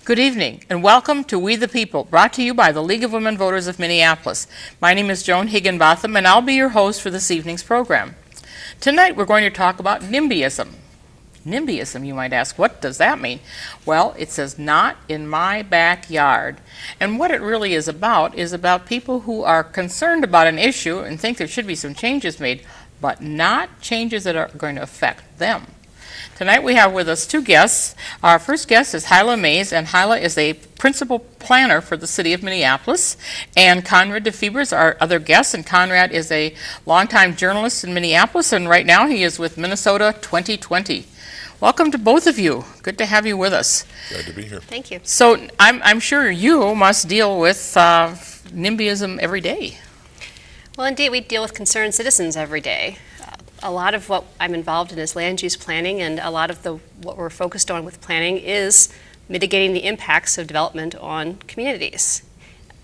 Good evening, and welcome to We the People, brought to you by the League of Women Voters of Minneapolis. My name is Joan Higinbotham, and I'll be your host for this evening's program. Tonight, we're going to talk about Nimbyism. Nimbyism, you might ask, what does that mean? Well, it says, not in my backyard. And what it really is about people who are concerned about an issue and think there should be some changes made, but not changes that are going to affect them. Tonight we have with us two guests. Our first guest is Haila, and Haila is a principal planner for the city of Minneapolis. And Conrad DeFiebre is our other guest, and Conrad is a longtime journalist in Minneapolis, and right now he is with Minnesota 2020. Welcome to both of you. Good to have you with us. Glad to be here. Thank you. So I'm sure you must deal with Nimbyism every day. Well, indeed, we deal with concerned citizens every day. A lot of what I'm involved in is land use planning, and a lot of what we're focused on with planning is mitigating the impacts of development on communities.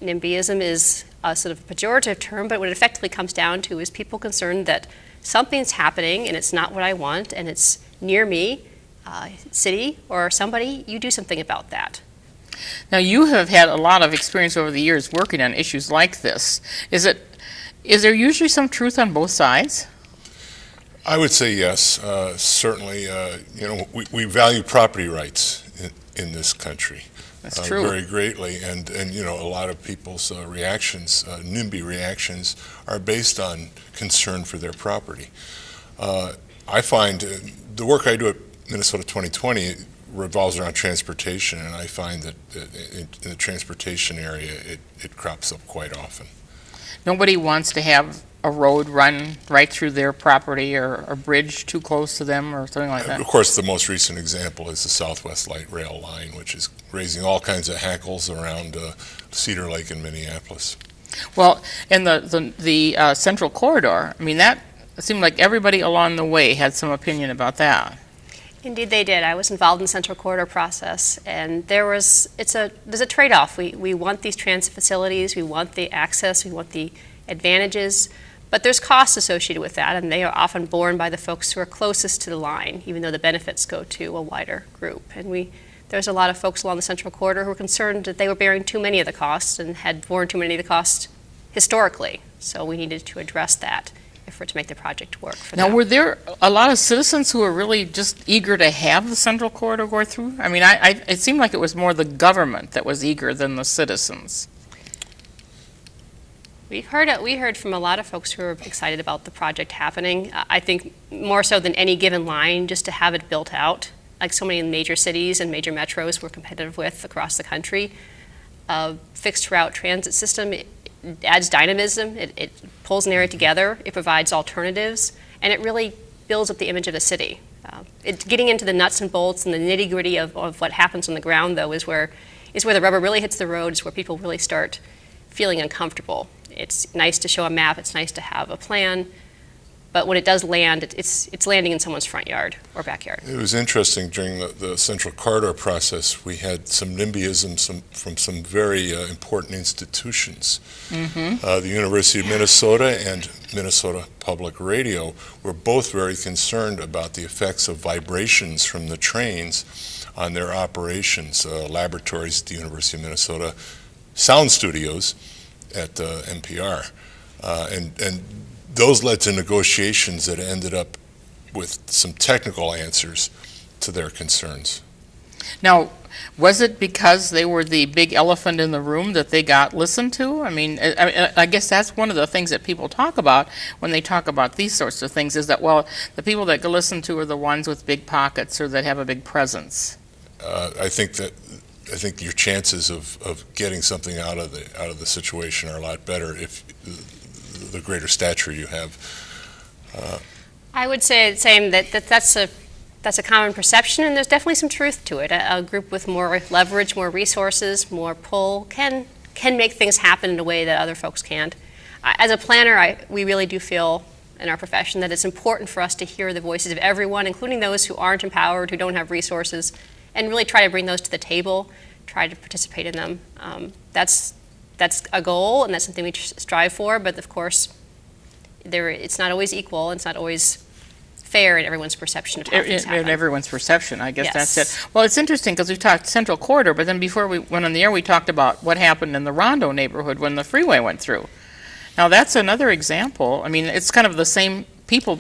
Nimbyism is a sort of pejorative term, but what it effectively comes down to is people concerned that something's happening and it's not what I want and it's near me, city or somebody, you do something about that. Now, you have had a lot of experience over the years working on issues like this. Is there usually some truth on both sides? I would say yes. Certainly, we value property rights in this country. That's true. Very greatly, and a lot of people's reactions, NIMBY reactions, are based on concern for their property. I find the work I do at Minnesota 2020 revolves around transportation, and I find that in the transportation area, it crops up quite often. Nobody wants to have a road run right through their property or a bridge too close to them or something like that. Of course, the most recent example is the Southwest Light Rail line, which is raising all kinds of hackles around Cedar Lake in Minneapolis. Well, and the Central Corridor, I mean, that seemed like everybody along the way had some opinion about that. Indeed, they did. I was involved in the Central Corridor process, and there's a trade-off. We want these transit facilities, we want the access, we want the advantages, but there's costs associated with that, and they are often borne by the folks who are closest to the line, even though the benefits go to a wider group. And there's a lot of folks along the Central Corridor who were concerned that they were bearing too many of the costs and had borne too many of the costs historically. So we needed to address that for it to make the project work for them. Now, were there a lot of citizens who were really just eager to have the Central Corridor go through? I mean, it seemed like it was more the government that was eager than the citizens. We heard from a lot of folks who are excited about the project happening. I think more so than any given line, just to have it built out, like so many major cities and major metros we're competitive with across the country. A fixed route transit system, it adds dynamism, it pulls an area together, it provides alternatives, and it really builds up the image of the city. Getting into the nuts and bolts and the nitty-gritty of what happens on the ground, though, is where the rubber really hits the road, is where people really start feeling uncomfortable. It's nice to show a map, it's nice to have a plan, but when it does land, it's landing in someone's front yard or backyard. It was interesting during the Central Corridor process, we had some NIMBYism from some very important institutions. Mm-hmm. The University of Minnesota and Minnesota Public Radio were both very concerned about the effects of vibrations from the trains on their operations. Laboratories at the University of Minnesota, sound studios at NPR, and those led to negotiations that ended up with some technical answers to their concerns. Now, was it because they were the big elephant in the room that they got listened to? I mean, I guess that's one of the things that people talk about when they talk about these sorts of things, is that, well, the people that get listened to are the ones with big pockets or that have a big presence. I think your chances of getting something out of the situation are a lot better if the greater stature you have. I would say the same, that's a common perception, and there's definitely some truth to it. A group with more leverage, more resources, more pull can make things happen in a way that other folks can't. As a planner, we really do feel in our profession that it's important for us to hear the voices of everyone, including those who aren't empowered, who don't have resources, and really try to bring those to the table, try to participate in them. That's a goal, and that's something we strive for, but of course, it's not always equal, it's not always fair in everyone's perception of how things happen. In everyone's perception, I guess Yes. that's it. Well, it's interesting because we talked Central Corridor, but then before we went on the air, we talked about what happened in the Rondo neighborhood when the freeway went through. Now, that's another example. I mean, it's kind of the same people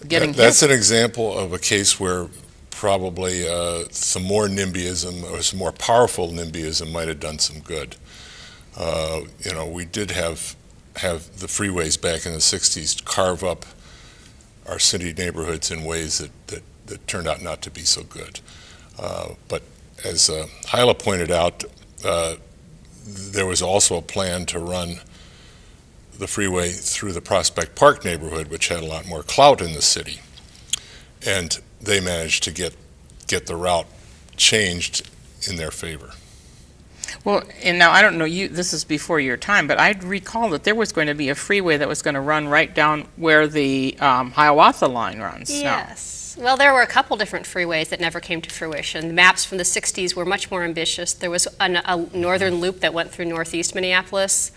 getting That's hit. an example of a case where probably some more Nimbyism or some more powerful Nimbyism might have done some good. We did have the freeways back in the 60s carve up our city neighborhoods in ways that turned out not to be so good. But as Haila pointed out, there was also a plan to run the freeway through the Prospect Park neighborhood, which had a lot more clout in the city. And they managed to get the route changed in their favor. Well, and now I don't know, this is before your time, but I recall that there was going to be a freeway that was going to run right down where the Hiawatha line runs. Yes. Well, there were a couple different freeways that never came to fruition. The maps from the 60s were much more ambitious. There was a northern loop that went through northeast Minneapolis.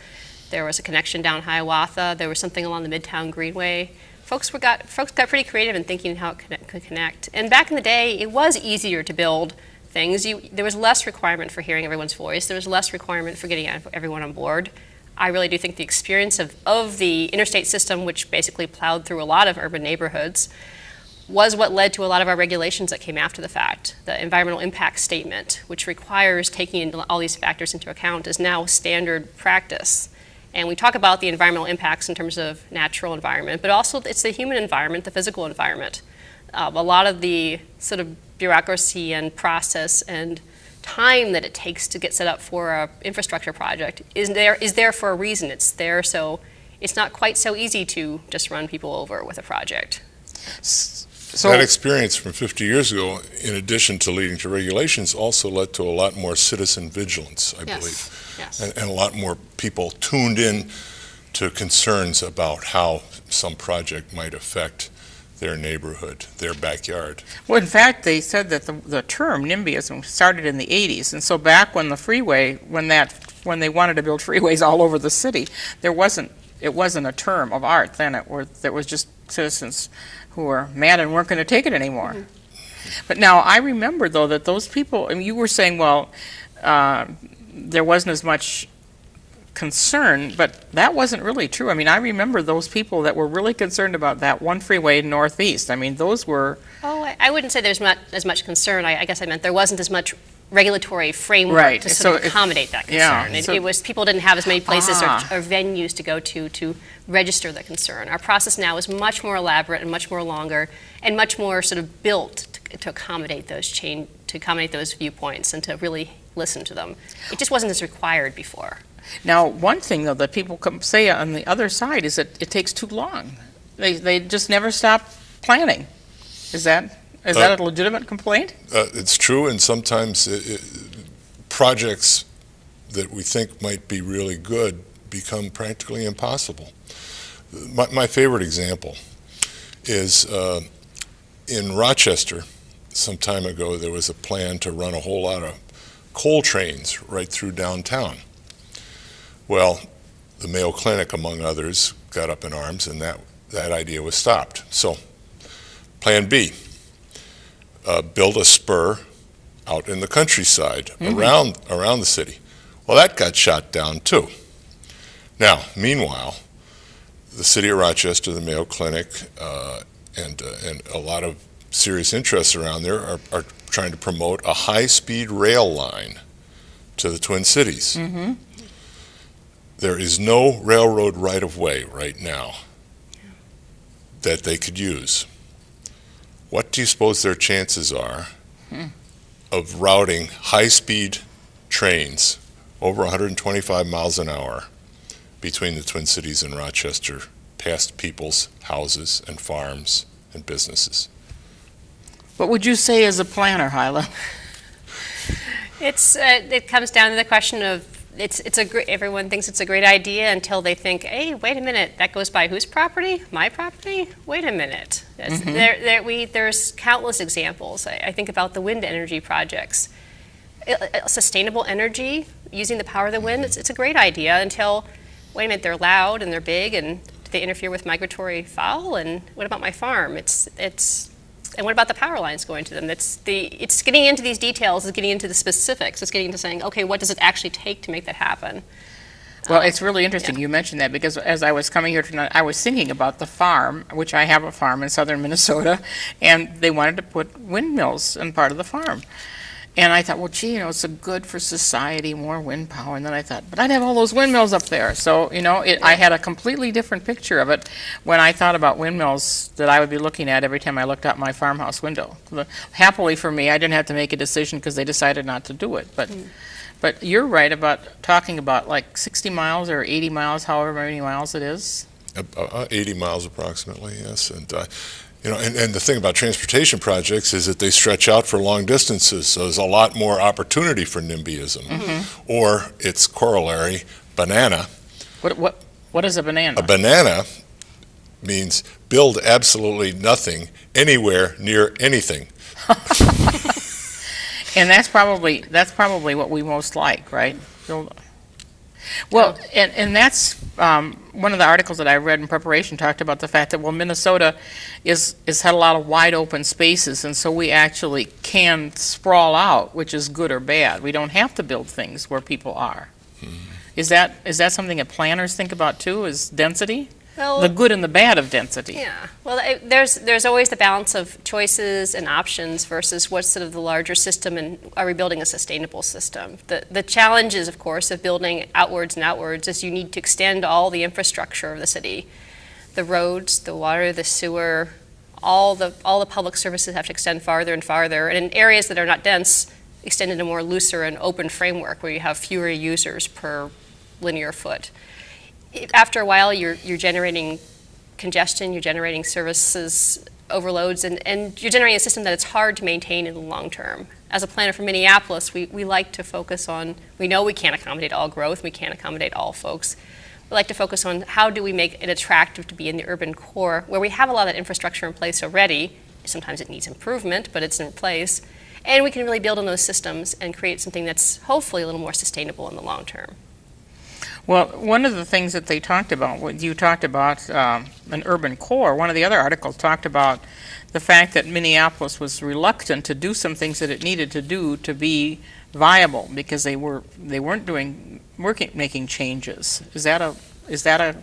There was a connection down Hiawatha. There was something along the Midtown Greenway. Folks got pretty creative in thinking how it could connect. And back in the day, it was easier to build things. There was less requirement for hearing everyone's voice. There was less requirement for getting everyone on board. I really do think the experience of the interstate system, which basically plowed through a lot of urban neighborhoods, was what led to a lot of our regulations that came after the fact. The environmental impact statement, which requires taking all these factors into account, is now standard practice. And we talk about the environmental impacts in terms of natural environment, but also it's the human environment, the physical environment. A lot of the sort of bureaucracy and process and time that it takes to get set up for an infrastructure project is there for a reason. It's there so it's not quite so easy to just run people over with a project. So That experience from 50 years ago, in addition to leading to regulations, also led to a lot more citizen vigilance, I believe. Yes. And a lot more people tuned in to concerns about how some project might affect their neighborhood, their backyard. Well, in fact, they said that the term NIMBYism started in the 80s, and so back when the freeway, when they wanted to build freeways all over the city, it wasn't a term of art then. There was just citizens who were mad and weren't going to take it anymore. Mm-hmm. But now I remember though that those people, I mean, you were saying, well, there wasn't as much concern, but that wasn't really true. I mean, I remember those people that were really concerned about that one freeway northeast. I mean, those were... Oh, I wouldn't say there's not as much concern. I guess I meant there wasn't as much regulatory framework to sort of accommodate that concern. Yeah, it was people didn't have as many places or venues to go to register the concern. Our process now is much more elaborate and much more longer and much more sort of built to accommodate those viewpoints and to really listen to them. It just wasn't as required before. Now, one thing, though, that people say on the other side is that it takes too long. They just never stop planning. Is that a legitimate complaint? It's true, and sometimes projects that we think might be really good become practically impossible. My favorite example is in Rochester, some time ago, there was a plan to run a whole lot of coal trains right through downtown. Well, the Mayo Clinic, among others, got up in arms, and that idea was stopped. So, Plan B, build a spur out in the countryside around the city. Well, that got shot down too. Now, meanwhile, the city of Rochester, the Mayo Clinic, and a lot of serious interests around there are trying to promote a high-speed rail line to the Twin Cities. Mm-hmm. There is no railroad right-of-way right now that they could use. What do you suppose their chances are of routing high-speed trains over 125 miles an hour between the Twin Cities and Rochester, past people's houses and farms and businesses? What would you say as a planner, Haila? It comes down to the question of everyone thinks it's a great idea until they think, hey, wait a minute, that goes by whose property? My property? Wait a minute. There's countless examples. I think about the wind energy projects. Sustainable energy, using the power of the wind, it's a great idea until, wait a minute, they're loud and they're big and They interfere with migratory fowl, and what about my farm? And what about the power lines going to them? It's getting into these details, it's getting into the specifics, it's getting into saying, okay, what does it actually take to make that happen? Well, it's really interesting you mentioned that, because as I was coming here tonight, I was thinking about the farm, which I have a farm in southern Minnesota, and they wanted to put windmills in part of the farm. And I thought, well, gee, it's good for society, more wind power. And then I thought, but I'd have all those windmills up there. So, I had a completely different picture of it when I thought about windmills that I would be looking at every time I looked out my farmhouse window. Happily for me, I didn't have to make a decision because they decided not to do it. But you're right about talking about like 60 miles or 80 miles, however many miles it is. 80 miles approximately, yes. And and the thing about transportation projects is that they stretch out for long distances, so there's a lot more opportunity for Nimbyism, or its corollary, banana. What is a banana? A banana means build absolutely nothing anywhere near anything. And that's probably what we most like, right? Well, and that's one of the articles that I read in preparation talked about the fact that, well, Minnesota is had a lot of wide open spaces, and so we actually can sprawl out, which is good or bad. We don't have to build things where people are. Is that something that planners think about too, is density? Well, the good and the bad of density. Yeah. Well, there's always the balance of choices and options versus what's sort of the larger system, and are we building a sustainable system? The challenges, of course, of building outwards and outwards is you need to extend all the infrastructure of the city. The roads, the water, the sewer, all the public services have to extend farther and farther, and in areas that are not dense, extend in a more looser and open framework where you have fewer users per linear foot. After a while, you're generating congestion, you're generating services overloads, and you're generating a system that it's hard to maintain in the long term. As a planner for Minneapolis, we like to focus on, we know we can't accommodate all growth, we can't accommodate all folks. We like to focus on how do we make it attractive to be in the urban core, where we have a lot of that infrastructure in place already. Sometimes it needs improvement, but it's in place. And we can really build on those systems and create something that's hopefully a little more sustainable in the long term. Well, one of the things that they talked about, you talked about an urban core. One of the other articles talked about the fact that Minneapolis was reluctant to do some things that it needed to do to be viable because they weren't making changes. Is that a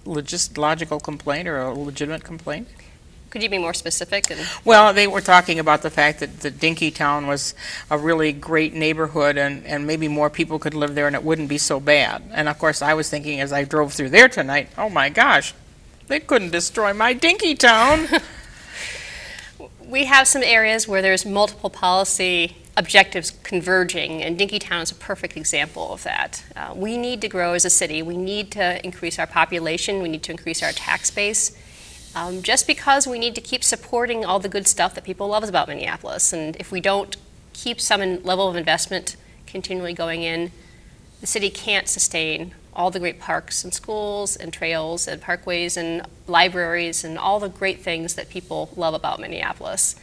logical complaint or a legitimate complaint? Could you be more specific? Well, they were talking about the fact that the Dinkytown was a really great neighborhood, and maybe more people could live there and it wouldn't be so bad. And of course, I was thinking as I drove through there tonight, oh my gosh, they couldn't destroy my Dinkytown. We have some areas where there's multiple policy objectives converging, and Dinkytown is a perfect example of that. We need to grow as a city. We need to increase our population. We need to increase our tax base. Just because we need to keep supporting all the good stuff that people love about Minneapolis. And if we don't keep some level of investment continually going in, the city can't sustain all the great parks and schools and trails and parkways and libraries and all the great things that people love about Minneapolis.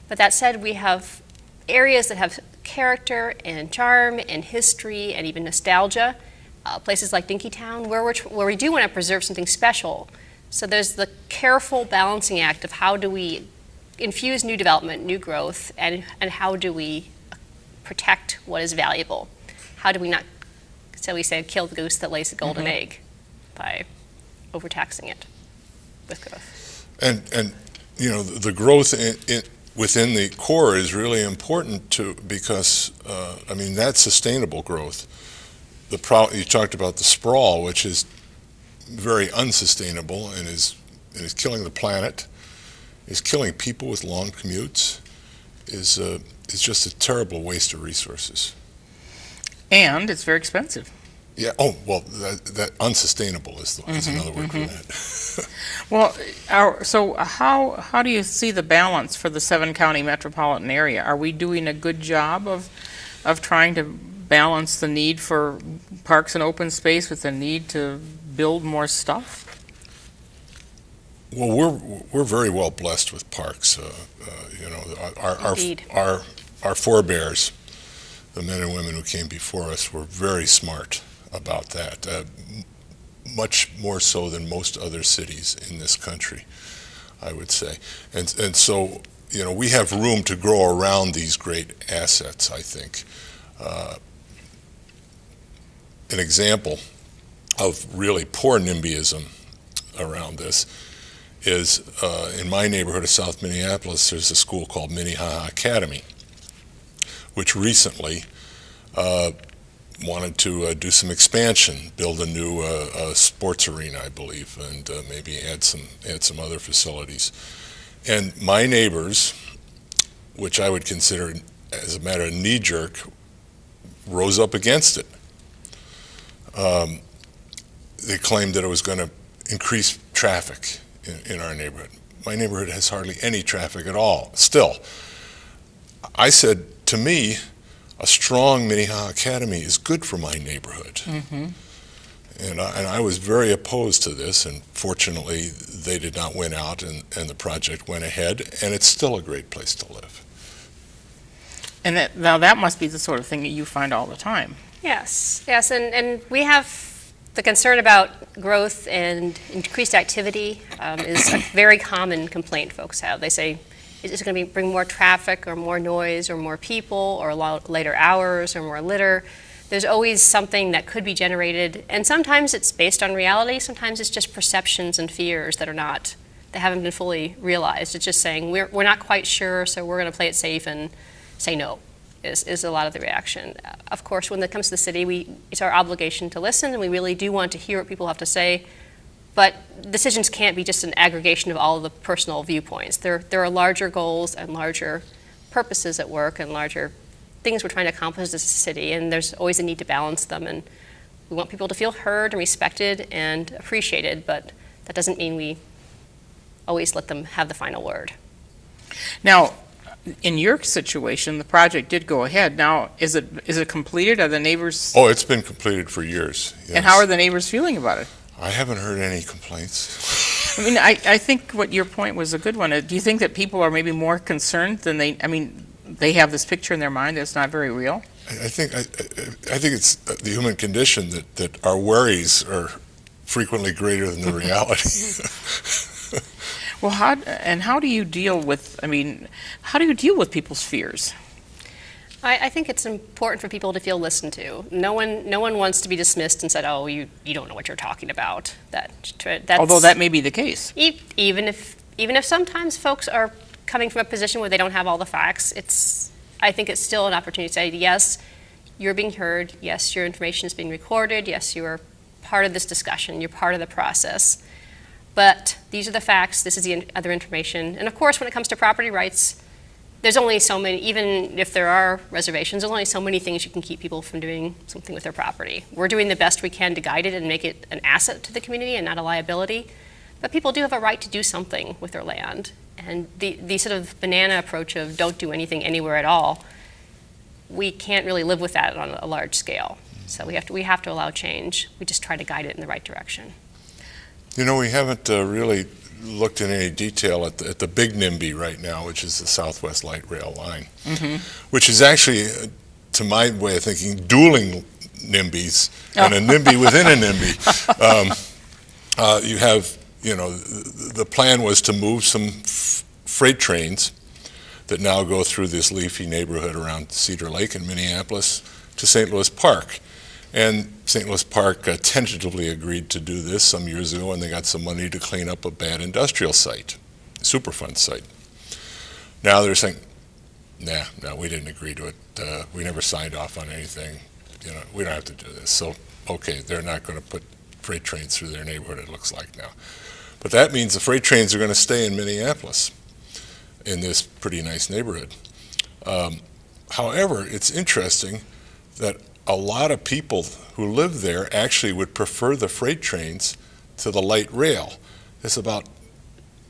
But that said, we have areas that have character and charm and history and even nostalgia, places like Dinkytown, where we do want to preserve something special. So there's the careful balancing act of how do we infuse new development, new growth, and how do we protect what is valuable? How do we not, so we say, kill the goose that lays the golden egg by overtaxing it with growth? And the growth within the core is really important too, because that's sustainable growth. You talked about the sprawl, which is very unsustainable and is killing the planet, is killing people with long commutes, is just a terrible waste of resources. And it's very expensive. Yeah. Oh well, that unsustainable is another word for that. Well, so how do you see the balance for the 7-county metropolitan area? Are we doing a good job of trying to balance the need for parks and open space with the need to build more stuff? Well, we're very well blessed with parks. Our forebears, the men and women who came before us, were very smart about that. much more so than most other cities in this country, I would say. And so, you know, we have room to grow around these great assets, I think. An example of really poor Nimbyism around this is in my neighborhood of South Minneapolis, there's a school called Minnehaha Academy, which recently wanted to do some expansion, build a new sports arena, I believe, and maybe add some other facilities. And my neighbors, which I would consider as a matter of knee-jerk, rose up against it. They claimed that it was going to increase traffic in our neighborhood. My neighborhood has hardly any traffic at all, still. I said, to me, a strong Minnehaha Academy is good for my neighborhood. Mm-hmm. And I was very opposed to this, and fortunately they did not win out, and the project went ahead, and it's still a great place to live. And now that must be the sort of thing that you find all the time. Yes, and we have the concern about growth and increased activity is a very common complaint folks have. They say, is it going to bring more traffic or more noise or more people or later hours or more litter? There's always something that could be generated, and sometimes it's based on reality, sometimes it's just perceptions and fears that haven't been fully realized. It's just saying, we're not quite sure, so we're going to play it safe and say no. Is a lot of the reaction. Of course, when it comes to the city, it's our obligation to listen, and we really do want to hear what people have to say, but decisions can't be just an aggregation of all of the personal viewpoints. There are larger goals and larger purposes at work and larger things we're trying to accomplish as a city, and there's always a need to balance them, and we want people to feel heard and respected and appreciated, but that doesn't mean we always let them have the final word. Now, in your situation, the project did go ahead. Now, is it completed? Are the neighbors? Oh, it's been completed for years. Yes. And how are the neighbors feeling about it? I haven't heard any complaints. I mean, I think what your point was a good one. Do you think that people are maybe more concerned than they have this picture in their mind that's not very real? I think it's the human condition that our worries are frequently greater than the reality. Well, how do you deal with people's fears? I think it's important for people to feel listened to. No one wants to be dismissed and said, "Oh, you don't know what you're talking about." Although that may be the case. Even if sometimes folks are coming from a position where they don't have all the facts, I think it's still an opportunity to say, yes, you're being heard. Yes, your information is being recorded. Yes, you are part of this discussion. You're part of the process. But these are the facts, this is the other information. And of course, when it comes to property rights, there's only so many, even if there are reservations, there's only so many things you can keep people from doing something with their property. We're doing the best we can to guide it and make it an asset to the community and not a liability. But people do have a right to do something with their land. And the sort of banana approach of don't do anything anywhere at all, we can't really live with that on a large scale. So we have to allow change. We just try to guide it in the right direction. You know, we haven't really looked in any detail at the big NIMBY right now, which is the Southwest Light Rail line, mm-hmm. which is actually, to my way of thinking, dueling NIMBYs and a NIMBY within a NIMBY. You have, the plan was to move some freight trains that now go through this leafy neighborhood around Cedar Lake in Minneapolis to St. Louis Park. And St. Louis Park tentatively agreed to do this some years ago, and they got some money to clean up a bad industrial site, Superfund site. Now they're saying, no, we didn't agree to it. We never signed off on anything. We don't have to do this. So, okay, they're not going to put freight trains through their neighborhood, it looks like now. But that means the freight trains are going to stay in Minneapolis, in this pretty nice neighborhood. However, it's interesting that a lot of people who live there actually would prefer the freight trains to the light rail. There's about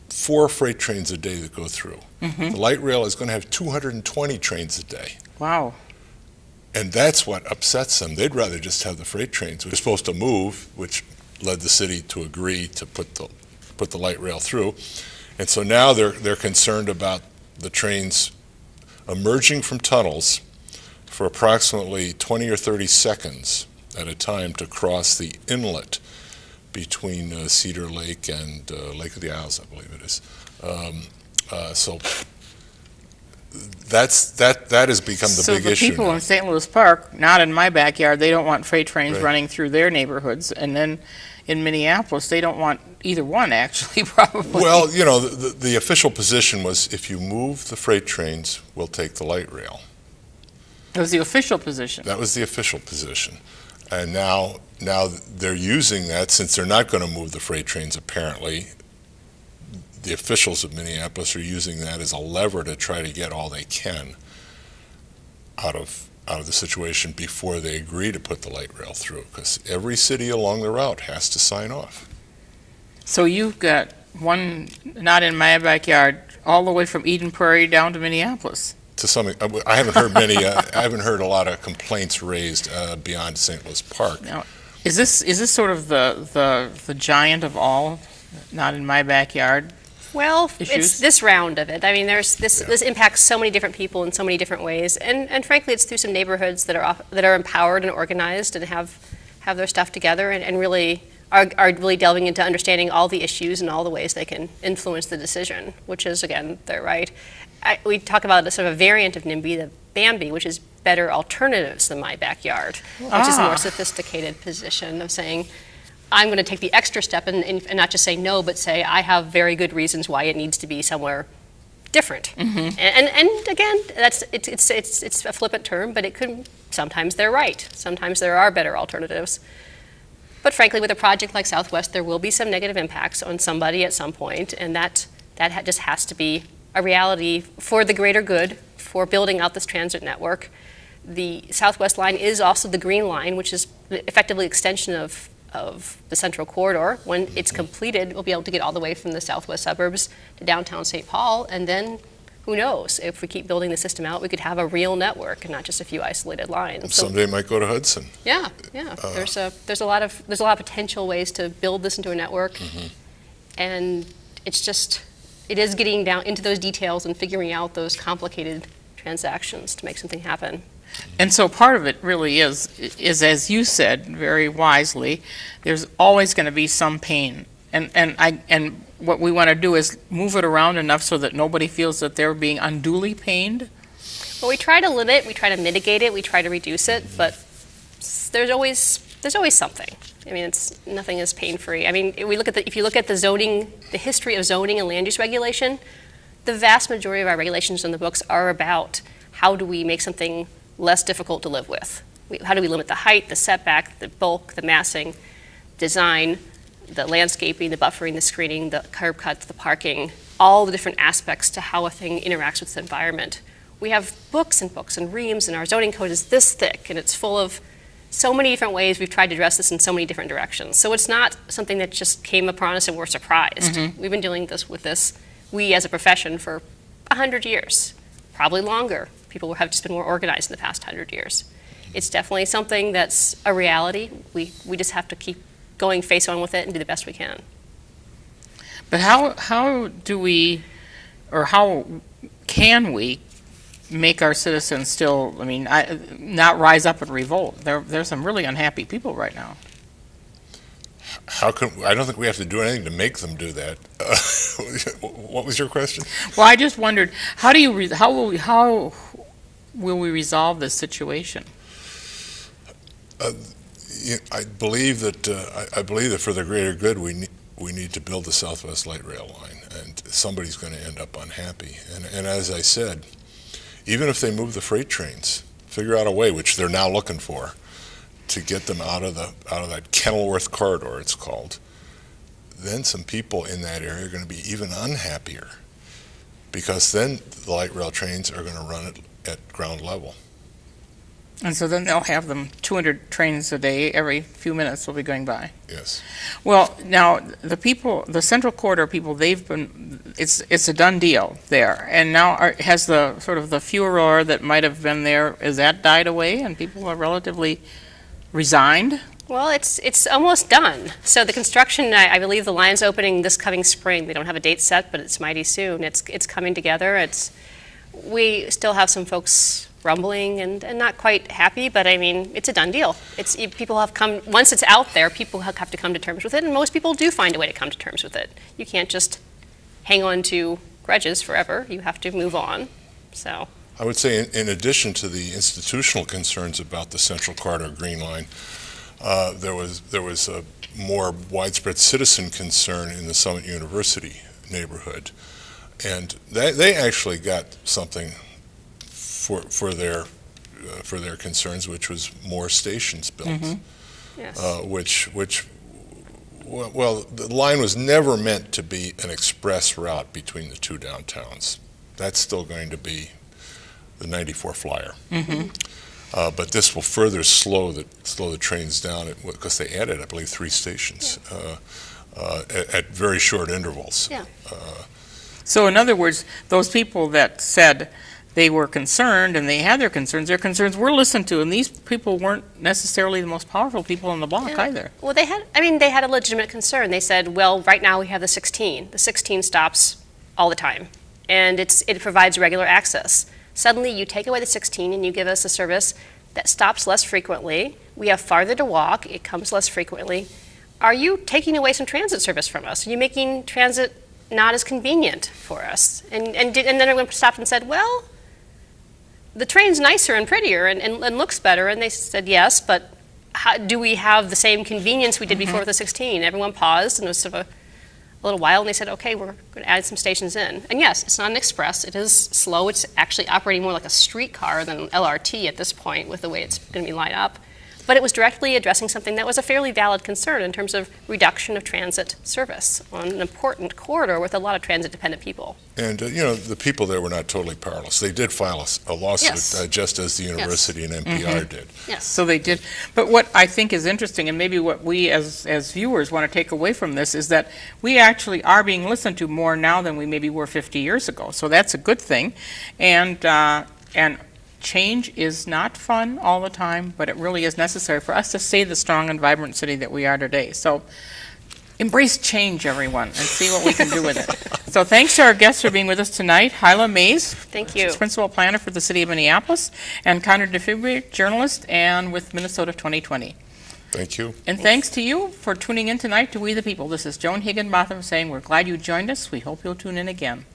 4 freight trains a day that go through. Mm-hmm. The light rail is going to have 220 trains a day. Wow. And that's what upsets them. They'd rather just have the freight trains, which are supposed to move, which led the city to agree to put the light rail through. And so now they're concerned about the trains emerging from tunnels for approximately 20 or 30 seconds at a time to cross the inlet between Cedar Lake and Lake of the Isles, I believe it is. So that has become the big issue. So the people now. in St. Louis Park, not in my backyard, they don't want freight trains Right. running through their neighborhoods. And then in Minneapolis, they don't want either one, actually, probably. Well, you know, the official position was if you move the freight trains, we'll take the light rail. It was the official position. That was the official position. And now they're using that, since they're not going to move the freight trains, apparently. The officials of Minneapolis are using that as a lever to try to get all they can out of the situation before they agree to put the light rail through, because every city along the route has to sign off. So you've got one, not in my backyard, all the way from Eden Prairie down to Minneapolis. To some, I haven't heard many. I haven't heard a lot of complaints raised beyond St. Louis Park. Now, is this sort of the giant of all, not in my backyard? Well, Issues? it's this round of it. I mean, this impacts so many different people in so many different ways, and frankly, it's through some neighborhoods that are empowered and organized and have their stuff together and really are really delving into understanding all the issues and all the ways they can influence the decision, which is, again, their right. We talk about a sort of a variant of NIMBY, the Bambi, which is better alternatives than my backyard, which is a more sophisticated position of saying, I'm going to take the extra step and not just say no, but say I have very good reasons why it needs to be somewhere different. Mm-hmm. And again, it's a flippant term, but it could, sometimes they're right. Sometimes there are better alternatives. But frankly, with a project like Southwest, there will be some negative impacts on somebody at some point, and that just has to be a reality for the greater good, for building out this transit network. The Southwest line is also the Green Line, which is effectively extension of the Central Corridor. When it's completed, we'll be able to get all the way from the southwest suburbs to downtown St. Paul, and then who knows, if we keep building the system out, we could have a real network and not just a few isolated lines. Someday it might go to Hudson. Yeah. There's a lot of potential ways to build this into a network, and it is getting down into those details and figuring out those complicated transactions to make something happen. And so part of it really is as you said very wisely, there's always going to be some pain. And what we want to do is move it around enough so that nobody feels that they're being unduly pained. Well, we try to limit, we try to mitigate it, we try to reduce it, but there's always something. I mean, nothing is pain-free. I mean, if you look at the zoning, the history of zoning and land use regulation, the vast majority of our regulations in the books are about how do we make something less difficult to live with. How do we limit the height, the setback, the bulk, the massing, design, the landscaping, the buffering, the screening, the curb cuts, the parking, all the different aspects to how a thing interacts with the environment. We have books and books and reams, and our zoning code is this thick, and it's full of so many different ways we've tried to address this in so many different directions. So it's not something that just came upon us and we're surprised. Mm-hmm. We've been dealing with this, we as a profession, for 100 years, probably longer. People have just been more organized in the past 100 years. It's definitely something that's a reality. We just have to keep going face on with it and do the best we can. But how do we, or how can we make our citizens still, not rise up and revolt? There's some really unhappy people right now. I don't think we have to do anything to make them do that. What was your question? Well, I just wondered, how will we resolve this situation? I believe that for the greater good, we need to build the Southwest Light Rail line, and somebody's going to end up unhappy. And as I said, even if they move the freight trains, figure out a way, which they're now looking for, to get them out of that Kenilworth corridor, it's called, then some people in that area are going to be even unhappier, because then the light rail trains are going to run at ground level. And so then they'll have them 200 trains a day, every few minutes will be going by. Yes. Well, now the Central Corridor people, it's a done deal there. And now has the sort of the furor that might have been there, has that died away and people are relatively resigned? Well, it's almost done. So the construction, I believe the line's opening this coming spring. They don't have a date set, but it's mighty soon. It's coming together. We still have some folks rumbling and not quite happy, but I mean, it's a done deal. People have come, once it's out there, people have to come to terms with it, and most people do find a way to come to terms with it. You can't just hang on to grudges forever. You have to move on. So I would say in addition to the institutional concerns about the Central Corridor Green Line, there was a more widespread citizen concern in the Summit University neighborhood. And they actually got something for their concerns, which was more stations built. yes. Well, the line was never meant to be an express route between the two downtowns. That's still going to be the 94 Flyer. But this will further slow the trains down because they added, I believe, 3 stations at very short intervals. Yeah. So in other words, those people that said they were concerned and they had their concerns were listened to, and these people weren't necessarily the most powerful people on the block either. Well, they had a legitimate concern. They said, well, right now we have the 16. The 16 stops all the time, and it provides regular access. Suddenly you take away the 16 and you give us a service that stops less frequently. We have farther to walk. It comes less frequently. Are you taking away some transit service from us? Are you making transit not as convenient for us? And then everyone stopped and said, well, the train's nicer and prettier and looks better. And they said, yes, but do we have the same convenience we did before with the 16? Everyone paused, and it was sort of a little while, and they said, okay, we're going to add some stations in. And yes, it's not an express. It is slow. It's actually operating more like a streetcar than an LRT at this point with the way it's going to be lined up. But it was directly addressing something that was a fairly valid concern in terms of reduction of transit service on an important corridor with a lot of transit-dependent people. And, the people there were not totally powerless. They did file a lawsuit, Yes. Just as the university and NPR did. Yes. So they did. But what I think is interesting, and maybe what we as viewers want to take away from this, is that we actually are being listened to more now than we maybe were 50 years ago. So that's a good thing. And change is not fun all the time, but it really is necessary for us to stay the strong and vibrant city that we are today. So embrace change, everyone, and see what we can do with it. So thanks to our guests for being with us tonight. Haila Mays, Thank you. Principal Planner for the City of Minneapolis, and Conrad DeFiebre, journalist and with Minnesota 2020. Thank you. And thanks to you for tuning in tonight to We the People. This is Joan Higinbotham saying we're glad you joined us. We hope you'll tune in again.